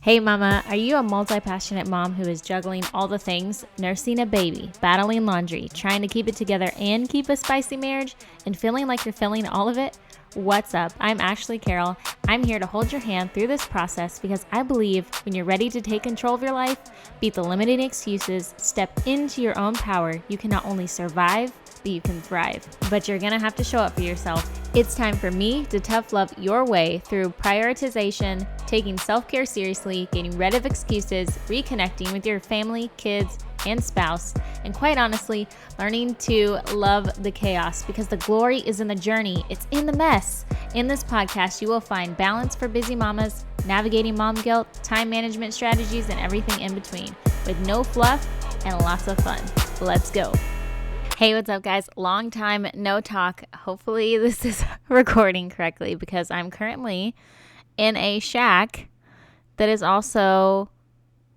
Hey mama, are you a multi-passionate mom who is juggling all the things, nursing a baby, battling laundry, trying to keep it together and keep a spicy marriage, and feeling like you're feeling all of it? What's up? I'm Ashley Carroll. I'm here to hold your hand through this process because I believe when you're ready to take control of your life, beat the limiting excuses, step into your own power, you can not only survive, but you can thrive. But you're gonna have to show up for yourself. It's time for me to tough love your way through prioritization, taking self-care seriously, getting rid of excuses, reconnecting with your family, kids, and spouse, and quite honestly, learning to love the chaos because the glory is in the journey. It's in the mess. In this podcast, you will find balance for busy mamas, navigating mom guilt, time management strategies, and everything in between with no fluff and lots of fun. Let's go. Hey, what's up, guys? Long time no talk. Hopefully this is recording correctly because I'm currently in a shack that is also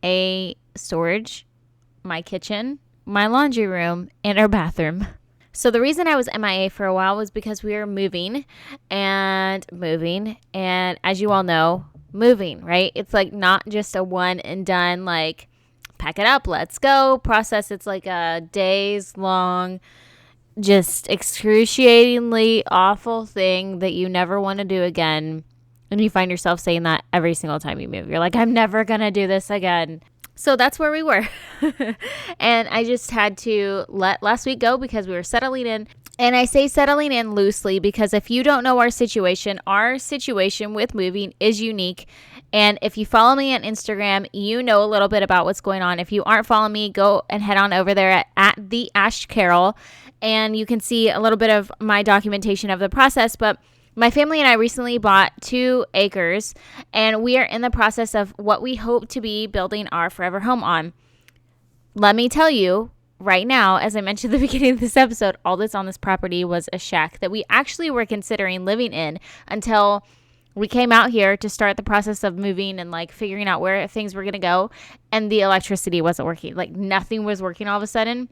a storage, my kitchen, my laundry room, and our bathroom. So the reason I was MIA for a while was because we were moving, and as you all know, moving, right? It's like not just a one and done, like pack it up, let's go process. It's like a days long, just excruciatingly awful thing that you never want to do again. And you find yourself saying that every single time you move. You're like, I'm never going to do this again. So that's where we were. And I just had to let last week go because we were settling in. And I say settling in loosely because if you don't know our situation with moving is unique. And if you follow me on Instagram, you know a little bit about what's going on. If you aren't following me, go and head on over there at the Ash Carroll. And you can see a little bit of my documentation of the process. But my family and I recently bought 2 acres, and we are in the process of what we hope to be building our forever home on. Let me tell you right now, as I mentioned at the beginning of this episode, all that's on this property was a shack that we actually were considering living in until we came out here to start the process of moving and like figuring out where things were going to go, and the electricity wasn't working. Like nothing was working all of a sudden.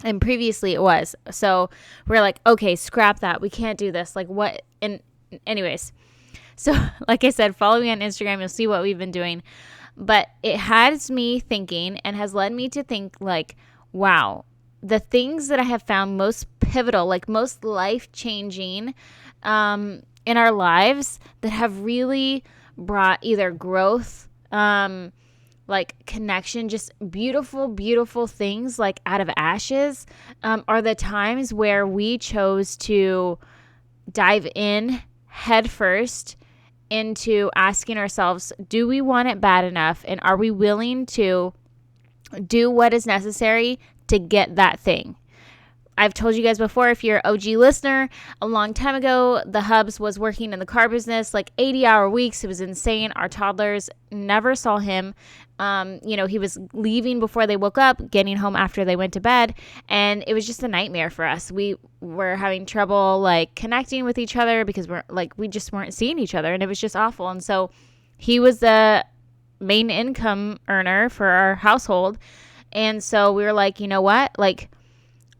And previously it was. So we're like, okay, scrap that. We can't do this. Like what? And anyways, so like I said, follow me on Instagram. You'll see what we've been doing. But it has me thinking and has led me to think like, wow, the things that I have found most pivotal, like most life-changing in our lives that have really brought either growth, like connection, just beautiful, beautiful things like out of ashes, are the times where we chose to dive in head first into asking ourselves, do we want it bad enough? And are we willing to do what is necessary to get that thing? I've told you guys before, if you're an OG listener, a long time ago, the Hubs was working in the car business, like 80-hour weeks. It was insane. Our toddlers never saw him. He was leaving before they woke up, getting home after they went to bed. And it was just a nightmare for us. We were having trouble like connecting with each other because we just weren't seeing each other, and it was just awful. And so he was the main income earner for our household. And so we were like, you know what? Like,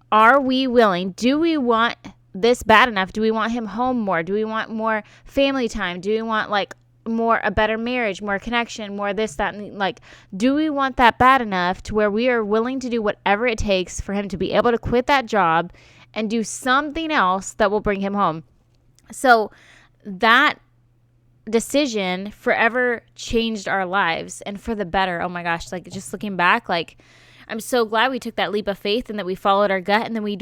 are we willing? Do we want this bad enough? Do we want him home more? Do we want more family time? Do we want like a better marriage, more connection, more this, that, and like, do we want that bad enough to where we are willing to do whatever it takes for him to be able to quit that job and do something else that will bring him home? So that decision forever changed our lives, and for the better. Oh my gosh, like just looking back, like I'm so glad we took that leap of faith and that we followed our gut, and then we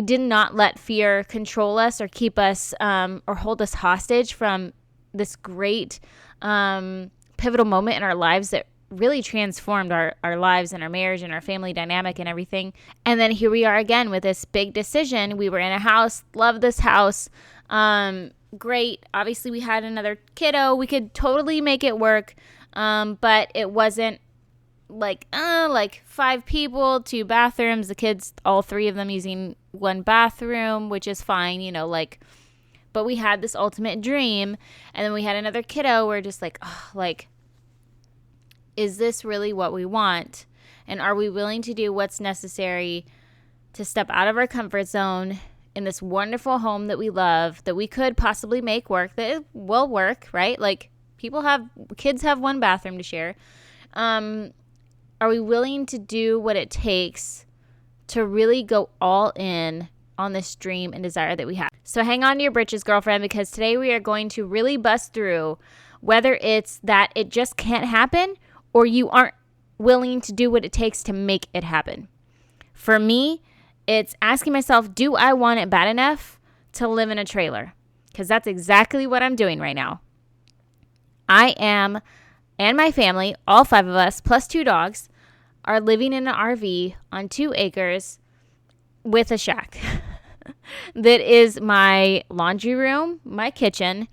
did not let fear control us or keep us or hold us hostage from this great pivotal moment in our lives that really transformed our lives and our marriage and our family dynamic and everything. And then here we are again with this big decision. We were in a house, love this house. Great. Obviously we had another kiddo. We could totally make it work. But it wasn't like 5 people, 2 bathrooms, the kids, all 3 of them using one bathroom, which is fine, but we had this ultimate dream. And then we had another kiddo. We're just like, oh, like, is this really what we want? And are we willing to do what's necessary to step out of our comfort zone in this wonderful home that we love, that we could possibly make work, that it will work, right? Like, Kids have one bathroom to share. Are we willing to do what it takes to really go all in on this dream and desire that we have? So hang on to your britches, girlfriend, because today we are going to really bust through whether it's that it just can't happen or you aren't willing to do what it takes to make it happen. For me, it's asking myself, do I want it bad enough to live in a trailer? Because that's exactly what I'm doing right now. I am, and my family, all 5 of us, plus 2 dogs, are living in an RV on 2 acres with a shack. That is my laundry room, my kitchen,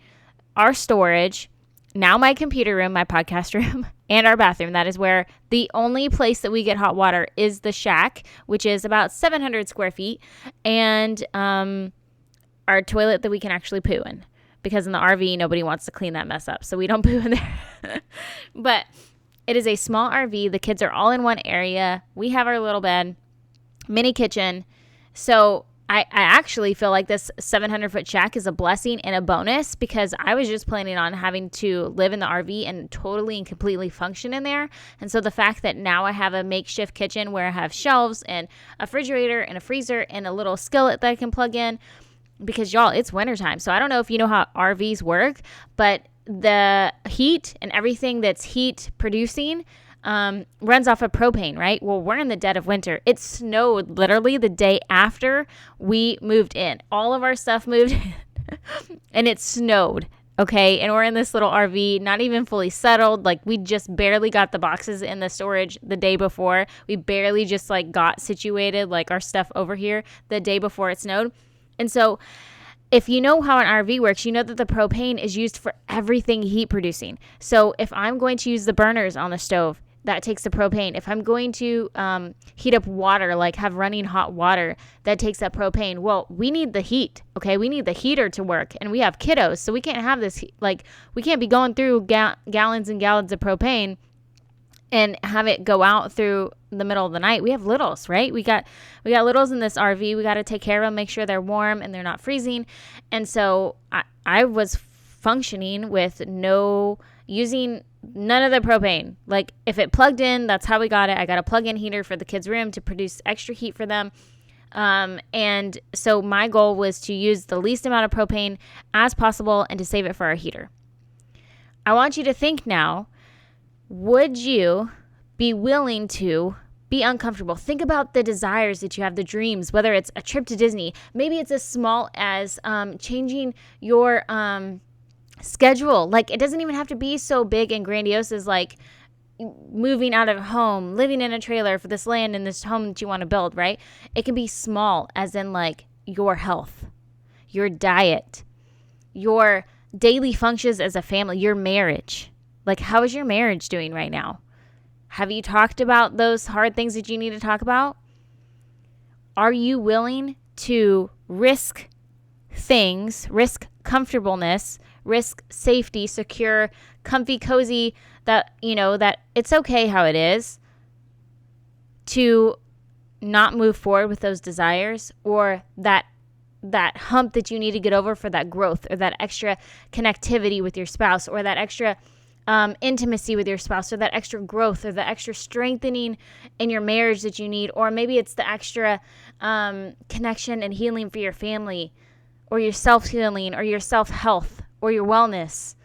our storage, now my computer room, my podcast room, and our bathroom. That is where the only place that we get hot water is the shack, which is about 700 square feet, and our toilet that we can actually poo in. Because in the RV, nobody wants to clean that mess up, so we don't poo in there. But it is a small RV. The kids are all in one area. We have our little bed, mini kitchen. So I actually feel like this 700-foot shack is a blessing and a bonus, because I was just planning on having to live in the RV and totally and completely function in there. And so the fact that now I have a makeshift kitchen where I have shelves and a refrigerator and a freezer and a little skillet that I can plug in, because y'all, it's wintertime. So I don't know if you know how RVs work, but the heat and everything that's heat producing runs off of propane, right? Well, we're in the dead of winter. It snowed literally the day after we moved in. All of our stuff moved in and it snowed. Okay. And we're in this little RV, not even fully settled. Like, we just barely got the boxes in the storage the day before. We barely just got situated, our stuff over here the day before it snowed. And so if you know how an RV works, you know that the propane is used for everything heat producing. So if I'm going to use the burners on the stove, that takes the propane. If I'm going to heat up water, have running hot water, that takes up propane. Well, we need the heat, okay? We need the heater to work, and we have kiddos, so we can't have this, we can't be going through gallons and gallons of propane and have it go out through the middle of the night. We have littles, right? We got littles in this RV. We got to take care of them, make sure they're warm and they're not freezing. And so I was functioning with using none of the propane. If it plugged in, that's how we got it. I got a plug-in heater for the kids' room to produce extra heat for them. And so my goal was to use the least amount of propane as possible and to save it for our heater. I want you to think now, would you be willing to be uncomfortable? Think about the desires that you have, the dreams, whether it's a trip to Disney. Maybe it's as small as changing your schedule. It doesn't even have to be so big and grandiose as moving out of home, living in a trailer for this land and this home that you want to build, right? It can be small, as in your health, your diet, your daily functions as a family, your marriage. How is your marriage doing right now? Have you talked about those hard things that you need to talk about? Are you willing to risk things, risk comfortableness, risk safety, secure, comfy, cozy, that it's okay how it is, to not move forward with those desires, or that hump that you need to get over for that growth, or that extra connectivity with your spouse, or that extra intimacy with your spouse, or that extra growth, or the extra strengthening in your marriage that you need, or maybe it's the extra connection and healing for your family, or your self-healing, or your self-health, or your wellness,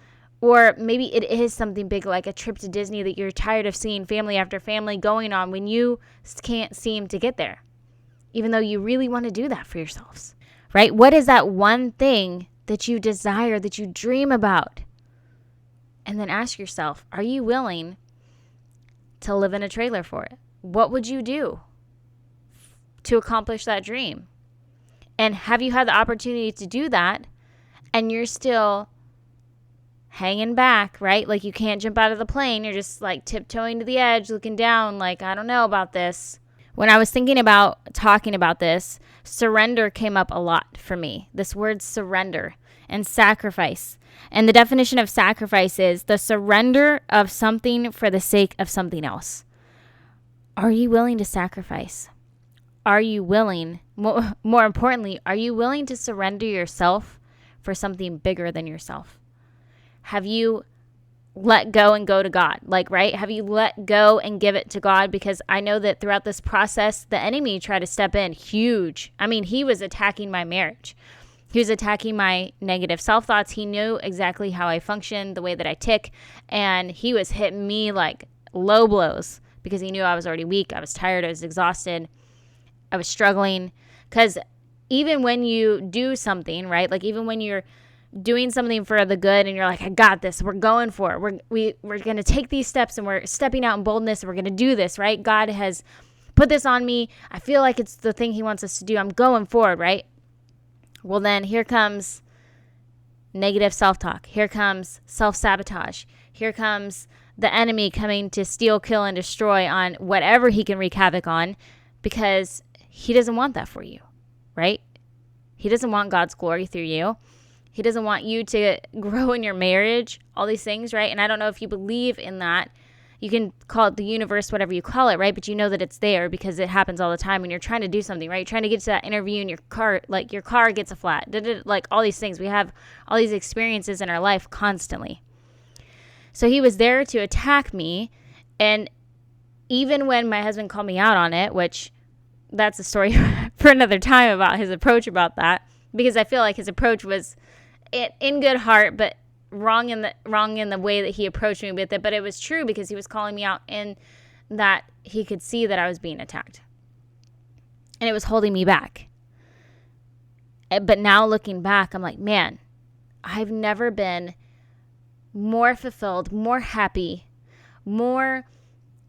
or maybe it is something big like a trip to Disney that you're tired of seeing family after family going on when you can't seem to get there, even though you really want to do that for yourselves, right? What is that one thing that you desire, that you dream about? And then ask yourself, are you willing to live in a trailer for it? What would you do to accomplish that dream? And have you had the opportunity to do that and you're still hanging back, right? You can't jump out of the plane. You're just tiptoeing to the edge, looking down, I don't know about this. When I was thinking about talking about this, surrender came up a lot for me. This word surrender and sacrifice. And the definition of sacrifice is the surrender of something for the sake of something else. Are you willing to sacrifice? Are you willing, more importantly, are you willing to surrender yourself for something bigger than yourself? Have you let go and go to God? Like, right? Have you let go and give it to God? Because I know that throughout this process, the enemy tried to step in huge. I mean, he was attacking my marriage. He was attacking my negative self-thoughts. He knew exactly how I function, the way that I tick, and he was hitting me like low blows because he knew I was already weak. I was tired. I was exhausted. I was struggling. Because even when you do something, right, like even when you're doing something for the good and you're like, I got this, we're going for it. We're going to take these steps and we're stepping out in boldness and we're going to do this, right? God has put this on me. I feel like it's the thing he wants us to do. I'm going forward, right? Well, then here comes negative self-talk. Here comes self-sabotage. Here comes the enemy coming to steal, kill, and destroy on whatever he can wreak havoc on, because he doesn't want that for you, right? He doesn't want God's glory through you. He doesn't want you to grow in your marriage, all these things, right? And I don't know if you believe in that. You can call it the universe, whatever you call it, right? But you know that it's there because it happens all the time when you're trying to do something, right? You're trying to get to that interview and your car gets a flat, like all these things. We have all these experiences in our life constantly. So he was there to attack me. And even when my husband called me out on it, which that's a story for another time about his approach about that, because I feel like his approach was in good heart, but wrong in the way that he approached me with it. But it was true because he was calling me out in that he could see that I was being attacked. And it was holding me back. But now looking back, I'm like, man, I've never been more fulfilled, more happy, more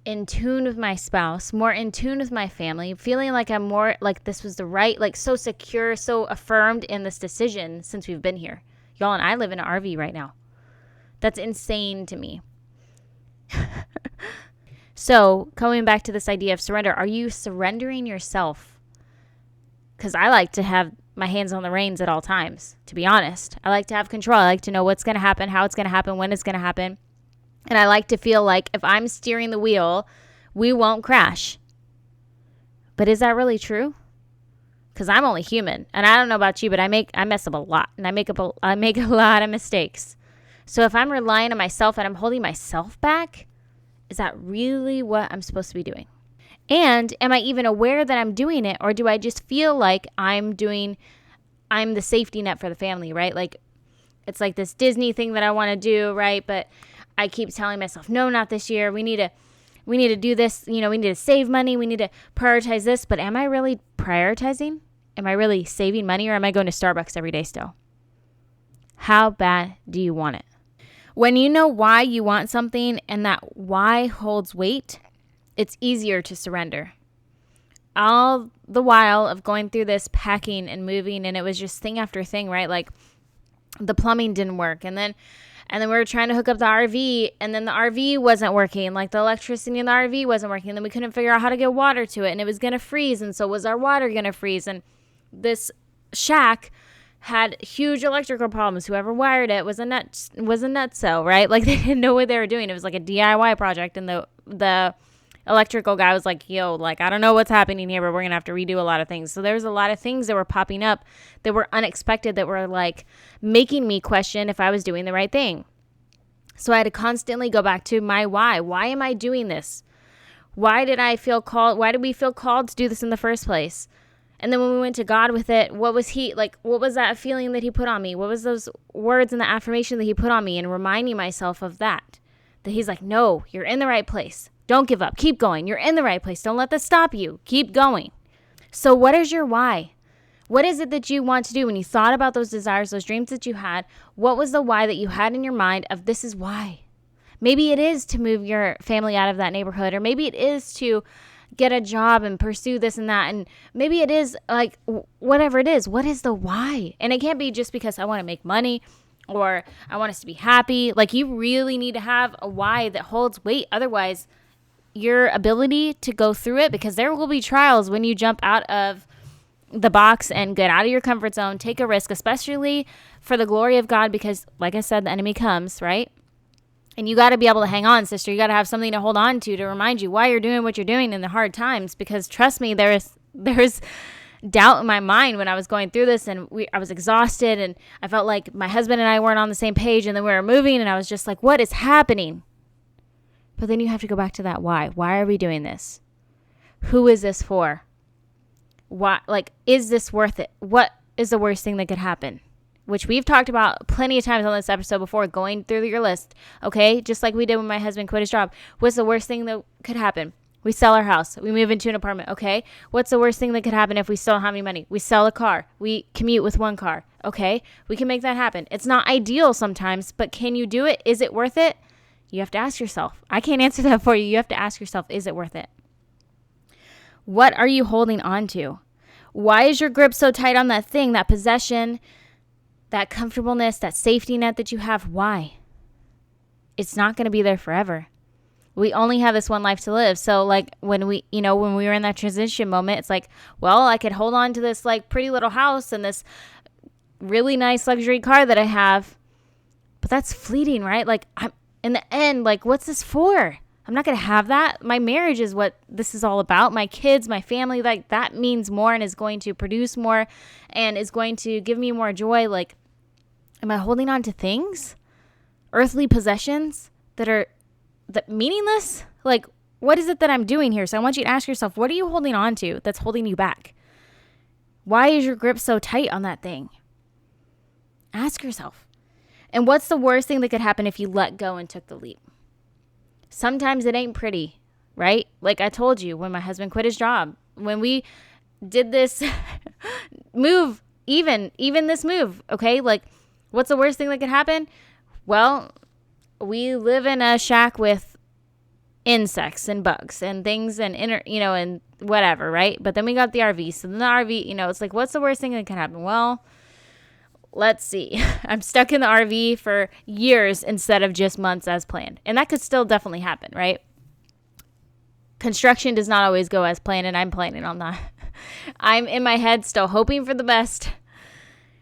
in tune with my spouse, more in tune with my family, feeling like I'm more like this was the right, like so secure, so affirmed in this decision since we've been here. Y'all, and I live in an RV right now. That's insane to me. So coming back to this idea of surrender, are you surrendering yourself? Because I like to have my hands on the reins at all times, to be honest. I like to have control. I like to know what's going to happen, how it's going to happen, when it's going to happen. And I like to feel like if I'm steering the wheel, we won't crash. But is that really true? Because I'm only human, and I don't know about you, but I mess up a lot, and I make a lot of mistakes. So if I'm relying on myself and I'm holding myself back, is that really what I'm supposed to be doing? And am I even aware that I'm doing it, or do I just feel like I'm the safety net for the family, right? Like it's like this Disney thing that I want to do, right? But I keep telling myself, no, not this year. We need to do this. We need to save money. We need to prioritize this. But am I really prioritizing? Am I really saving money, or am I going to Starbucks every day still? How bad do you want it? When you know why you want something and that why holds weight, it's easier to surrender. All the while of going through this packing and moving, and it was just thing after thing, right? Like the plumbing didn't work, and then we were trying to hook up the RV, and then the RV wasn't working. Like the electricity in the RV wasn't working. And then we couldn't figure out how to get water to it, and it was going to freeze. And so was our water going to freeze? And this shack had huge electrical problems. Whoever wired it was a nutso, right? Like they didn't know what they were doing. It was like a DIY project, and the electrical guy was like, yo, like, I don't know what's happening here, but we're going to have to redo a lot of things. So there was a lot of things that were popping up that were unexpected, that were like making me question if I was doing the right thing. So I had to constantly go back to my why. Why am I doing this? Why did I feel called? Why did we feel called to do this in the first place? And then when we went to God with it, what was that feeling that he put on me? What was those words and the affirmation that he put on me? And reminding myself of that he's like, no, you're in the right place. Don't give up. Keep going. You're in the right place. Don't let this stop you. Keep going. So what is your why? What is it that you want to do? When you thought about those desires, those dreams that you had, what was the why that you had in your mind of this is why? Maybe it is to move your family out of that neighborhood, or maybe it is to get a job and pursue this and that. And maybe it is like whatever it is. What is the why? And it can't be just because I want to make money or I want us to be happy. Like you really need to have a why that holds weight. Otherwise, your ability to go through it, because there will be trials when you jump out of the box and get out of your comfort zone, take a risk, especially for the glory of God, because like I said, the enemy comes, right? And you got to be able to hang on, sister. You got to have something to hold on to remind you why you're doing what you're doing in the hard times, because trust me, there's doubt in my mind when I was going through this, and I was exhausted, and I felt like my husband and I weren't on the same page, and then we were moving, and I was just like, what is happening? But then you have to go back to that why. Why are we doing this? Who is this for? Why? Like, is this worth it? What is the worst thing that could happen? Which we've talked about plenty of times on this episode before, going through your list, okay? Just like we did when my husband quit his job. What's the worst thing that could happen? We sell our house. We move into an apartment, okay? What's the worst thing that could happen if we still don't have any money? We sell a car. We commute with one car, okay? We can make that happen. It's not ideal sometimes, but can you do it? Is it worth it? You have to ask yourself. I can't answer that for you. You have to ask yourself, is it worth it? What are you holding on to? Why is your grip so tight on that thing, that possession, that comfortableness, that safety net that you have? Why? It's not going to be there forever. We only have this one life to live. So like when we were in that transition moment, it's like, well, I could hold on to this like pretty little house and this really nice luxury car that I have, but that's fleeting, right? Like I'm in the end, like, what's this for? I'm not going to have that. My marriage is what this is all about. My kids, my family, like that means more and is going to produce more and is going to give me more joy. Like, am I holding on to things, earthly possessions that meaningless? Like, what is it that I'm doing here? So I want you to ask yourself, what are you holding on to that's holding you back? Why is your grip so tight on that thing? Ask yourself. And what's the worst thing that could happen if you let go and took the leap? Sometimes it ain't pretty, right? Like I told you, when my husband quit his job, when we did this move, even this move, okay? Like, what's the worst thing that could happen? Well, we live in a shack with insects and bugs and things and and whatever, right? But then we got the RV. So then the RV, it's like, what's the worst thing that can happen? Well, let's see. I'm stuck in the RV for years instead of just months as planned. And that could still definitely happen, right? Construction does not always go as planned, and I'm planning on that. I'm in my head still hoping for the best.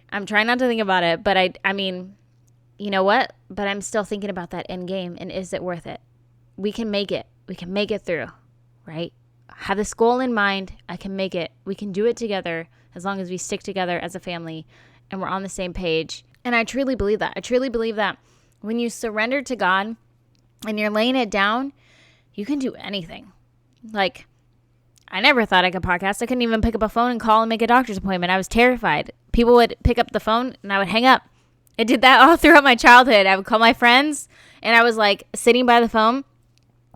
I'm trying not to think about it, but I mean, you know what? But I'm still thinking about that end game, and is it worth it? We can make it. We can make it through, right? Have this goal in mind. I can make it. We can do it together as long as we stick together as a family and we're on the same page. And I truly believe that. I truly believe that when you surrender to God and you're laying it down, you can do anything. Like, I never thought I could podcast. I couldn't even pick up a phone and call and make a doctor's appointment. I was terrified. People would pick up the phone and I would hang up. I did that all throughout my childhood. I would call my friends and I was like sitting by the phone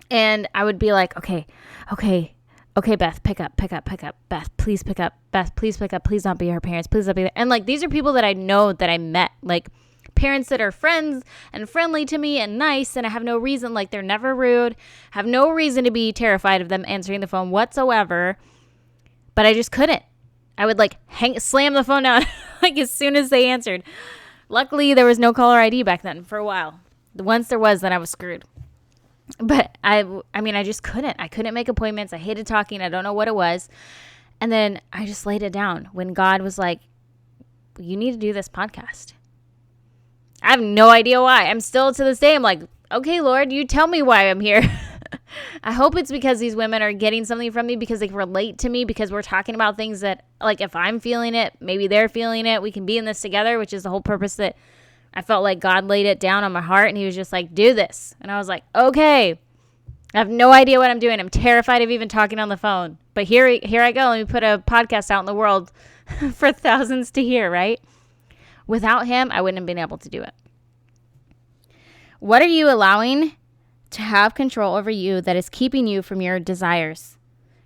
and I would be like, okay, Beth, pick up. Beth, please pick up. Beth, please pick up. Please don't be her parents. Please don't be there. And like, these are people that I know that I met, like parents that are friends and friendly to me and nice. And I have no reason, like they're never rude, have no reason to be terrified of them answering the phone whatsoever. But I just couldn't. I would like slam the phone down like as soon as they answered. Luckily, there was no caller ID back then for a while. Once there was, then I was screwed. But I mean, I just couldn't. I couldn't make appointments. I hated talking. I don't know what it was. And then I just laid it down when God was like, you need to do this podcast. I have no idea why. I'm still to this day, I'm like, okay, Lord, you tell me why I'm here. I hope it's because these women are getting something from me because they relate to me, because we're talking about things that, like, if I'm feeling it, maybe they're feeling it. We can be in this together, which is the whole purpose that I felt like God laid it down on my heart and he was just like, do this. And I was like, okay. I have no idea what I'm doing. I'm terrified of even talking on the phone. But here I go. Let me put a podcast out in the world for thousands to hear, right? Without him, I wouldn't have been able to do it. What are you allowing to have control over you that is keeping you from your desires,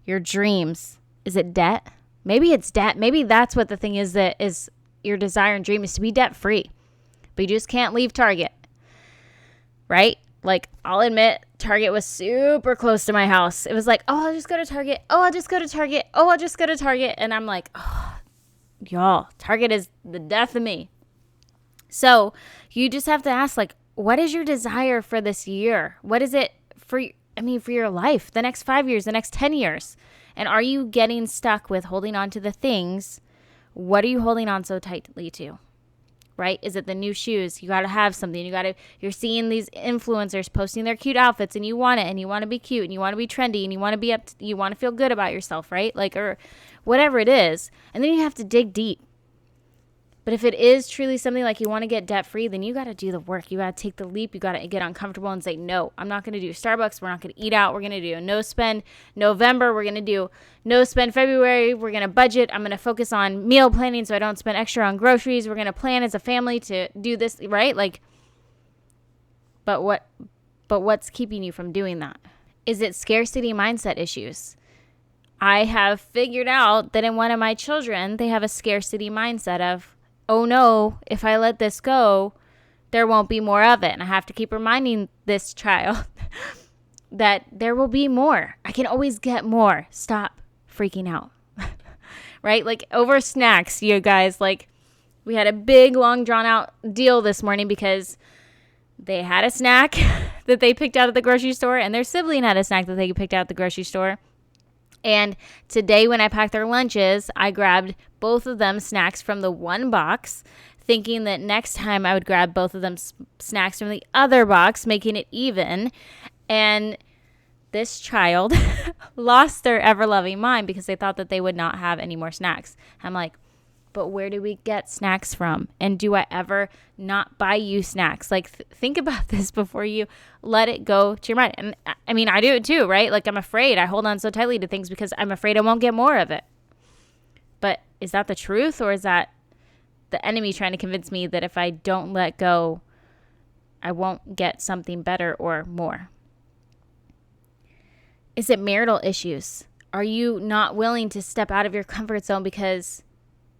your dreams? Is it debt? Maybe it's debt. Maybe that's what the thing is, that is your desire and dream is to be debt free. But you just can't leave Target, right? Like, I'll admit, Target was super close to my house. It was like, oh, I'll just go to Target. Oh, I'll just go to Target. Oh, I'll just go to Target. And I'm like, oh, y'all, Target is the death of me. So you just have to ask, like, what is your desire for this year? What is it for your life, the next 5 years, the next 10 years? And are you getting stuck with holding on to the things? What are you holding on so tightly to? right? Is it the new shoes? You got to have something. You're seeing these influencers posting their cute outfits and you want it and you want to be cute and you want to be trendy and you want to you want to feel good about yourself, right? Like, or whatever it is. And then you have to dig deep. But if it is truly something like you want to get debt free, then you got to do the work. You got to take the leap. You got to get uncomfortable and say, no, I'm not going to do Starbucks. We're not going to eat out. We're going to do a no spend November. We're going to do no spend February. We're going to budget. I'm going to focus on meal planning so I don't spend extra on groceries. We're going to plan as a family to do this, right? Like, but what's keeping you from doing that? Is it scarcity mindset issues? I have figured out that in one of my children, they have a scarcity mindset of, oh no, if I let this go, there won't be more of it. And I have to keep reminding this child that there will be more. I can always get more. Stop freaking out. Right? Like over snacks, you guys, like we had a big, long, drawn out deal this morning because they had a snack that they picked out at the grocery store and their sibling had a snack that they picked out at the grocery store. And today when I packed their lunches, I grabbed both of them snacks from the one box, thinking that next time I would grab both of them snacks from the other box, making it even. And this child lost their ever-loving mind because they thought that they would not have any more snacks. I'm like, but where do we get snacks from? And do I ever not buy you snacks? Like, think about this before you let it go to your mind. And I mean, I do it too, right? Like, I'm afraid. I hold on so tightly to things because I'm afraid I won't get more of it. But is that the truth, or is that the enemy trying to convince me that if I don't let go, I won't get something better or more? Is it marital issues? Are you not willing to step out of your comfort zone because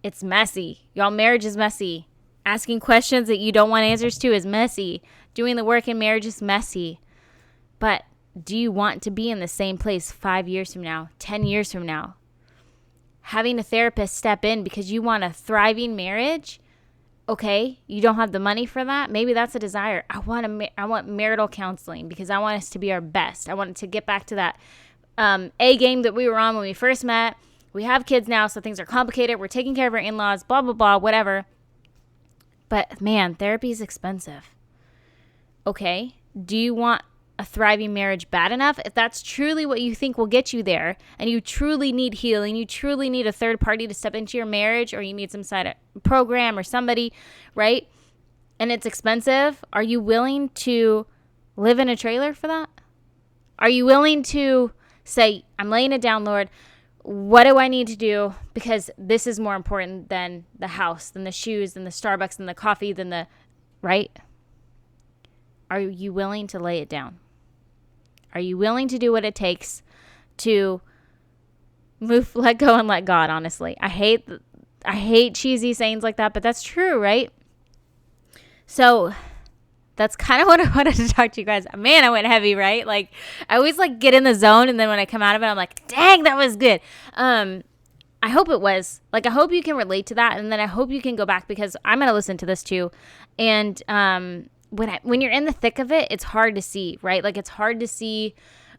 it's messy? Y'all, marriage is messy. Asking questions that you don't want answers to is messy. Doing the work in marriage is messy. But do you want to be in the same place 5 years from now, 10 years from now? Having a therapist step in because you want a thriving marriage? Okay, you don't have the money for that? Maybe that's a desire. I want marital counseling because I want us to be our best. I want to get back to that A game that we were on when we first met. We have kids now, so things are complicated. We're taking care of our in-laws, blah, blah, blah, whatever. But man, therapy is expensive. Okay, do you want a thriving marriage bad enough? If that's truly what you think will get you there, and you truly need healing, you truly need a third party to step into your marriage, or you need some side program or somebody, right? And it's expensive. Are you willing to live in a trailer for that? Are you willing to say, I'm laying it down, Lord. What do I need to do? Because this is more important than the house, than the shoes, than the Starbucks, than the coffee, than the, right? Are you willing to lay it down? Are you willing to do what it takes to let go and let God, honestly? I hate cheesy sayings like that, but that's true, right? So that's kind of what I wanted to talk to you guys. Man, I went heavy, right? Like, I always get in the zone, and then when I come out of it, I'm like, dang, that was good. I hope it was. I hope you can relate to that, and then I hope you can go back because I'm going to listen to this too. And when you're in the thick of it, it's hard to see, right? It's hard to see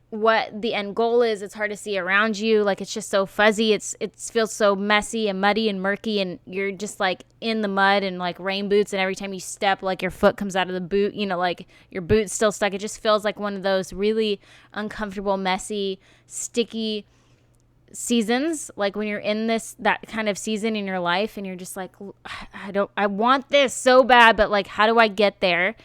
what the end goal is. It's hard to see around you. It's just so fuzzy. It feels so messy and muddy and murky, and you're just in the mud and rain boots, and every time you step, your foot comes out of the boot, your boot's still stuck. It just feels like one of those really uncomfortable, messy, sticky seasons, when you're in that kind of season in your life, and you're just I want this so bad, but how do I get there?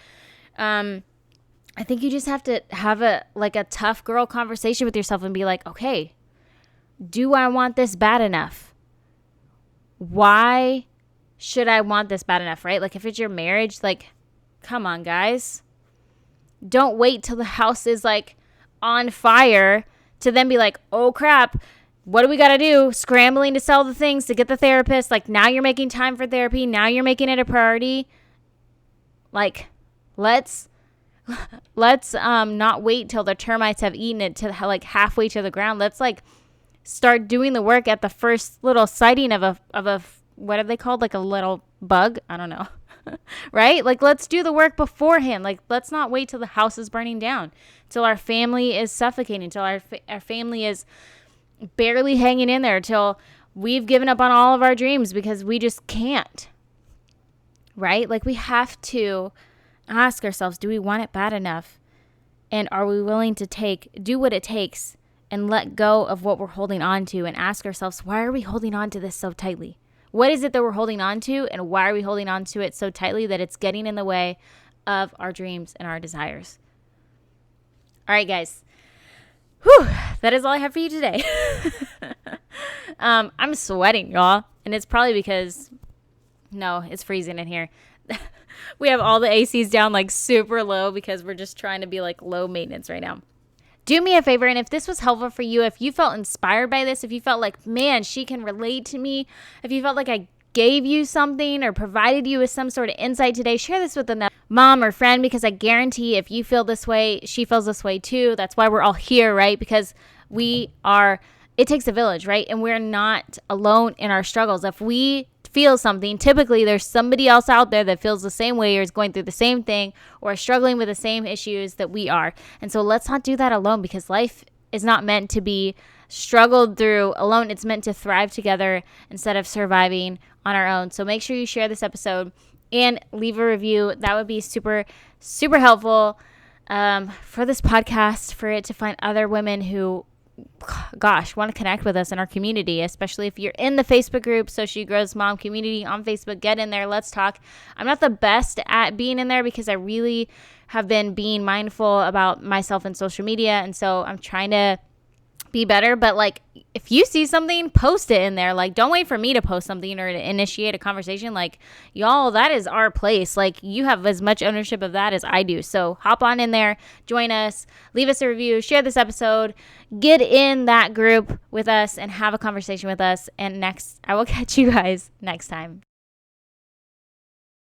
I think you just have to have a tough girl conversation with yourself and be okay, do I want this bad enough? Why should I want this bad enough, right? If it's your marriage, come on, guys. Don't wait till the house is on fire to then be oh crap, what do we got to do? Scrambling to sell the things, to get the therapist. Now you're making time for therapy. Now you're making it a priority. Let's not wait till the termites have eaten it to halfway to the ground. Let's start doing the work at the first little sighting of a what are they called? A little bug? I don't know. Right? Let's do the work beforehand. Let's not wait till the house is burning down, till our family is suffocating, till our family is barely hanging in there, till we've given up on all of our dreams because we just can't. right? Like we have to ask ourselves, do we want it bad enough? And are we willing to do what it takes and let go of what we're holding on to and ask ourselves, why are we holding on to this so tightly? What is it that we're holding on to, and why are we holding on to it so tightly that it's getting in the way of our dreams and our desires? All right, guys. Whew, that is all I have for you today. I'm sweating, y'all. And it's probably because, no, it's freezing in here. We have all the ACs down like super low because we're just trying to be like low maintenance right now. Do me a favor, and if this was helpful for you, if you felt inspired by this, if you felt like, man, she can relate to me, if you felt like I gave you something or provided you with some sort of insight today, share this with another mom or friend, because I guarantee if you feel this way, she feels this way too. That's why we're all here, right? Because it takes a village, right? And we're not alone in our struggles. If we feel something, typically there's somebody else out there that feels the same way or is going through the same thing or struggling with the same issues that we are. And so let's not do that alone, because life is not meant to be struggled through alone. It's meant to thrive together instead of surviving on our own. So make sure you share this episode and leave a review. That would be super, super helpful for this podcast, for it to find other women who want to connect with us in our community, especially if you're in the Facebook group, So She Grows Mom Community on Facebook. Get in there. Let's talk. I'm not the best at being in there because I really have been being mindful about myself and social media. And so I'm trying to be better. But like, if you see something, post it in there. Like, don't wait for me to post something or to initiate a conversation. Like, y'all, that is our place. Like, you have as much ownership of that as I do. So hop on in there, join us, leave us a review, share this episode, get in that group with us and have a conversation with us. And I will catch you guys next time.